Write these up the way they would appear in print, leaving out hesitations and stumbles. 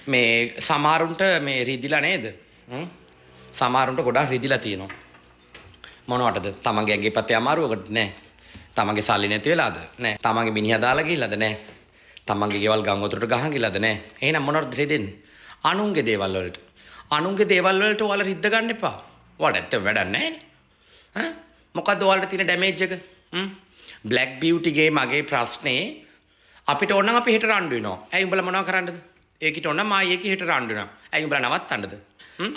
මේ සමහරුන්ට මේ රිදිලා නේද? සමහරුන්ට ගොඩාක් රිදිලා තියෙනවා. මොනවටද? තමන්ගේ ඇඟේ පැත්තේ අමාරුවකට නෑ. තමන්ගේ සල්ලි නැති වෙලාද? නෑ. තමන්ගේ මිනිහා දාලා ගිහිල්ලාද? නෑ. තමන්ගේ ගෙවල් ගම් වතුරට ගහන් ගිහිල්ලාද? නෑ. එහෙනම් මොනවටද රිදෙන්නේ? අනුන්ගේ දේවල් වලට. අනුන්ගේ දේවල් වලට ඔයාලා රිද්ද ගන්න එපා. ඔයාලට ඇත්ත වැඩක් නෑනේ. ඈ මොකද්ද ඔයාලට තියෙන ඩැමේජ් එක? බ්ලැක් බියුටි ගේ මගේ ප්‍රශ්නේ අපිට ඕන නම් අපි හෙට රණ්ඩු වෙනවා. ඇයි උඹලා මොනව කරන්නද? ඒකිට ඕන නම් ආයේ ඒකේ හෙට රණ්ඩු වෙනවා. ඇයි උඹලා නවත්තන්නද?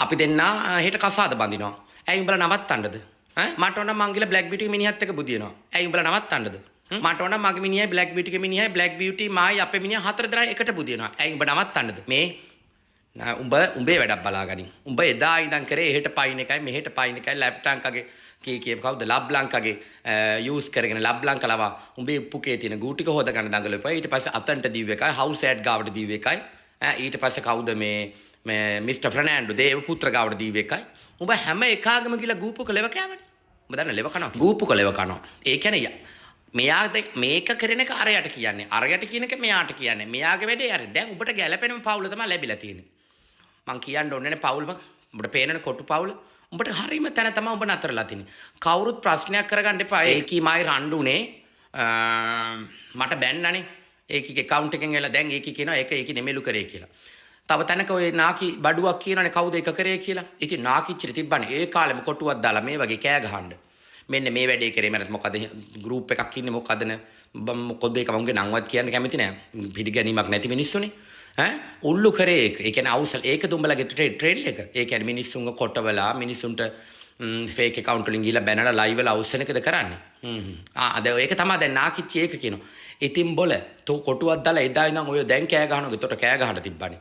අපි දෙන්න හෙට කසාද බඳිනවා. ඇයි උඹලා නවත්තන්නද? ඈ මට ඕන නම් මං ගිහලා බ්ලැක් බියුටි මිනිහත් එක්ක බුදිනවා. ඇයි උඹලා නවත්තන්නද? මට ඕන නම් මගේ මිනිහයි බ්ලැක් බියුටි ගේ මිනිහයි බ්ලැක් බියුටි මායි අපේ මිනිහා හතර දෙනා එකට බුදිනවා. ඇයි උඹ නවත්තන්නද? මේ උඹේ වැඩක් බලාගනින්. උඹ එදා ඉඳන් කරේ එහෙට පයින් එකයි මෙහෙට පයින් එකයි ලැප්ටාප්කගේ කීකේ කවුද ලබ්ලංකගේ යූස් කරගෙන ලබ්ලංක ලවා උඹේ පුකේ තියෙන ගූ ටික හොද ගන්න දඟලපුවා. ඊට පස්සේ අතන්ට දීව එකයි හවුස් ඇඩ් ගාවට දීව එකයි. ඊට පස්සේ කවුද මේ මිස්ටර් ෆර්නෑන්ඩෝ දේව පුත්‍ර ගාවට දීව එකයි. උඹ හැම එකාගම ගිහලා ගූපුක ලෙව කෑමනේ. උඹ දන්න ලෙව කනවා. ගූපුක ලෙව කනවා. ඒ කියන්නේ මෙයාද මේක කරන එක අරයට කියන්නේ. අරයට කියන එක මෙයාට කියන්නේ. මෙයාගේ වැඩේ අර. දැන් උඹට ගැළපෙනම පවුල තමයි ලැබිලා තියෙන්නේ. මං කියන්න ඕනේ නේ පවුල් බං. උඹට පේනනේ කොටු පවුල. උඹට හරීම තැන තමයි උඹ නතරලා තින්නේ. කවුරුත් ප්‍රශ්නයක් කරගන්න එපා. ඒකී මයි රණ්ඩුනේ මට බැන්නනේ. ඒකීගේ account එකෙන් එලා දැන් ඒකී කියනවා ඒක නෙමෙලු කරේ කියලා. තව තැනක ඔය නාකි බඩුවක් කියනනේ කවුද ඒක කරේ කියලා. ඉතින් නාකිච්චිට තිබ්බනේ ඒ කාලෙම කොටුවක් දාලා මේ වගේ කෑ ගහන්න. මෙන්න මේ වැඩේ කරේ මරත් මොකද ගෲප් එකක් ඉන්නේ මොකදන මොකද ඒක මංගේ නම්වත් කියන්න කැමති නෑ. පිළිගැනීමක් නැති මිනිස්සුනේ. උල්ලු කරේ ඒක. ඒ කියන්නේ අවුසල් ඒක දුඹලගේ ට්‍රේල් එක. ඒ කියන්නේ මිනිස්සුන්ව කොටවලා මිනිස්සුන්ට ෆේක් account වලින් ගිහලා බැනලා ලයිව් වල අවුස්සන එකද කරන්නේ. අද ඒක තමයි දැන් නාකිච්චි ඒක කියනවා. ඉතින් බොල තෝ කොටුවක් දාලා එදා ඉඳන් ඔය දැන් කෑ ගහනවා. ඒතකොට කෑ ගහන්න තිබ්බනේ.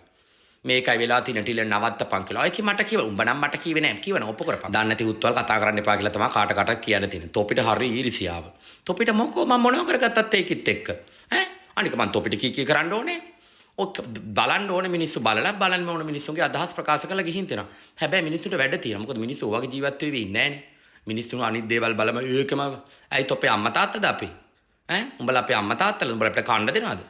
මේකයි වෙලා තියෙන ටිල නවත්තපන් කියලා. ඔය කි මට කිව්වා. උඹ නම් මට කිව්වේ නෑ. කිව්වන ඔප්පු කරපන්. දන්නේ නැති උත්වල කතා කරන්න එපා කියලා තමයි කාට කාටත් කියන්න තියෙන්නේ. තොපිට හරි ඊරිසියාව. තොපිට මොකෝ මම මොනව කරගත්තත් ඒකිත් එක්ක. අනික මං තොපිට කී කරන්න ඕනේ. බලන්න ඕනේ මිනිස්සු බලන්න ඕනේ මිනිස්සුන්ගේ අදහස් ප්‍රකාශ කරලා ගිහින් තේනවා. හැබැයි මිනිස්සුන්ට වැඩ තියෙනවා. මොකද මිනිස්සු ඔයගේ ජීවත් වෙවි ඉන්නේ නෑනේ. මිනිස්සුන් අනිත් දේවල් බලම ඒකම ඇයි තොපේ අම්මා තාත්තද අපි? උඹලා අපේ අම්මා තාත්තලා උඹලා අපිට කන්න දෙනවද?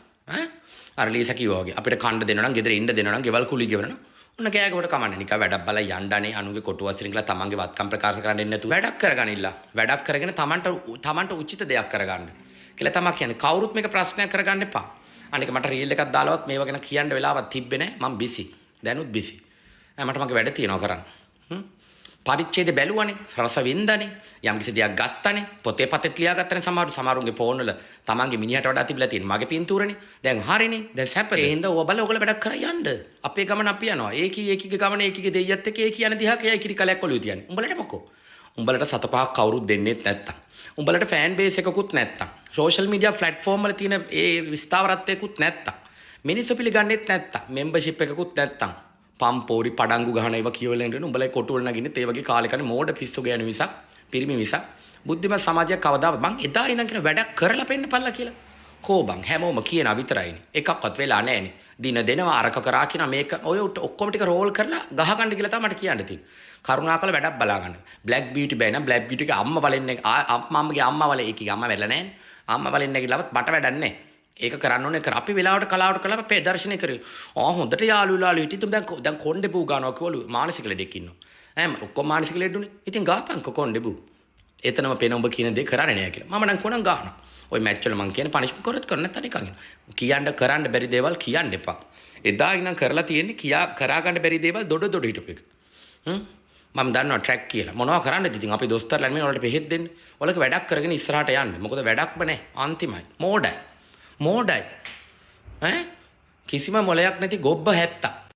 අර ලීසා කිව්වා වගේ අපිට කන්න දෙනවා නම් ගෙදර ඉන්න දෙනවා නම් ගෙවල් කුලි ගෙවනවා. ඔන්න කෑගකට කමන්නේ. නිකන් වැඩක් බලලා යන්නනේ අනුගේ කොටු වස්ත්‍රින් කියලා තමන්ගේ වත්කම් ප්‍රකාශ කරන්න ඉන්නේ නැතුව වැඩක් කරගනින්න. වැඩක් කරගෙන තමන්ට උචිත දෙයක් කරගන්න. කියලා තමයි කියන්නේ. කවුරුත් මේක ප්‍රශ්නයක් කරගන්න එපා. අනික මට රීල් එකක් දාලවත් මේව ගැන කියන්න වෙලාවක් තිබ්බේ නැහැ. මම බිසි. දැනුත් බිසි. මට මගේ වැඩ තියෙනවා කරන්න. පරිච්ඡේදය බැලුවනේ. රස වින්දනේ. යම් කිසි දෙයක් ගත්තනේ. පොතේ පතේ ලියාගත්තනේ සමහරුන්ගේ ෆෝන් වල තමන්ගේ මිනිහට වඩා තිබිලා තියෙන මගේ පින්තූරනේ. දැන් හරිනේ. දැන් සැපද. ඒ හින්දා ඔයගොල්ලෝ වැඩක් කරා යන්න. අපේ ගමන අපි යනවා. ඒකීගේ ගමන ඒකීගේ දෙයියත් එක්ක ඒ කියන දිහා කයයි කිරි කලයක් ඔළුවේ තියන්නේ. උඹලට මොකෝ? උඹලට සත පහක් කවුරුත් දෙන්නෙත් නැත්තම්. උඹලට ෆෑන් බේස් එකකුත් නැත්තම්. සෝෂල් මීඩියා ප්ලැට්ෆෝම් වල තියෙන ඒ විස්තාරත්වයකුත් නැත්තම්. මිනිස්සු පිළිගන්නෙත් නැත්තම්. මෙම්බර්ෂිප් එකකුත් නැත්තම්. පම්පෝරි පඩංගු ගහන ඒවා කියවල ඉන්න උඹලයි කොටු වල නගින්නෙත් ඒ වගේ කාලෙකනේ මෝඩ පිස්සු ගෑනු මිසක් පිරිමි මිසක් බුද්ධිමත් සමාජයක් කවදාවත් මං එදා ඉඳන් කියන වැඩක් කරලා පෙන්න පල්ලා කියලා. කෝ බං හැමෝම කියනවා විතරයිනේ. එකක්වත් වෙලා නැහැනේ. දින දෙනවා අරක කරා කියන මේක ඔය ඔක්කොම ටික රෝල් කරලා ගහ ගන්න කියලා තමයි මට කියන්න තියෙන්නේ. කරුණාකර වැඩක් බලා ගන්න. බ්ලැක් බියුටි බෑ නම් බ්ලැක් බියුටිගේ අම්මා වලින් අම්මාගේ අම්මා වල ඒකගේ අම්මා වෙලා නැහැනේ. අම්මා වලින් නැගිලවත් මට වැඩක් නැහැ. ඒක කරන්න ඕනේ කර අපි වෙලාවට කලාවට කළා අපේ දර්ශනය කරේ. හොඳට යාළුවෝ හිටියතුම් දැන් කොණ්ඩේ බූ ගන්නවා කිව්වලු මානසික ලෙඩෙක් ඉන්නවා. ඔක්කොම මානසික ලෙඩුනේ. ඉතින් ගාපන්ක කොණ්ඩේ බූ. එතනම පේන ඔබ කියන දේ කරන්නේ නැහැ කියලා. මම නම් කොණන් ගන්නවා. ওই මැච් වල මං කියන්නේ පනිෂ්මන්ට් කරත් කරන්න නැත්නම් නිකන් ඉන්න. කියන්න කරන්න බැරි දේවල් කියන්න එපා. එදා ඉඳන් කරලා තියෙන්නේ කරා ගන්න බැරි දේවල් දොඩ හිටපු එක. මම දන්නවා ට්‍රැක් කියලා. මොනවා කරන්නද ඉතින් අපි දොස්තරලා මේ වලට බෙහෙත් දෙන්නේ. ඔලක වැඩක් කරගෙන ඉස්සරහට යන්න. මොකද වැඩක්ම නැහැ. අන්තිමයි. මෝඩයි. කිසිම මොලයක් නැති ගොබ්බ හැත්තා.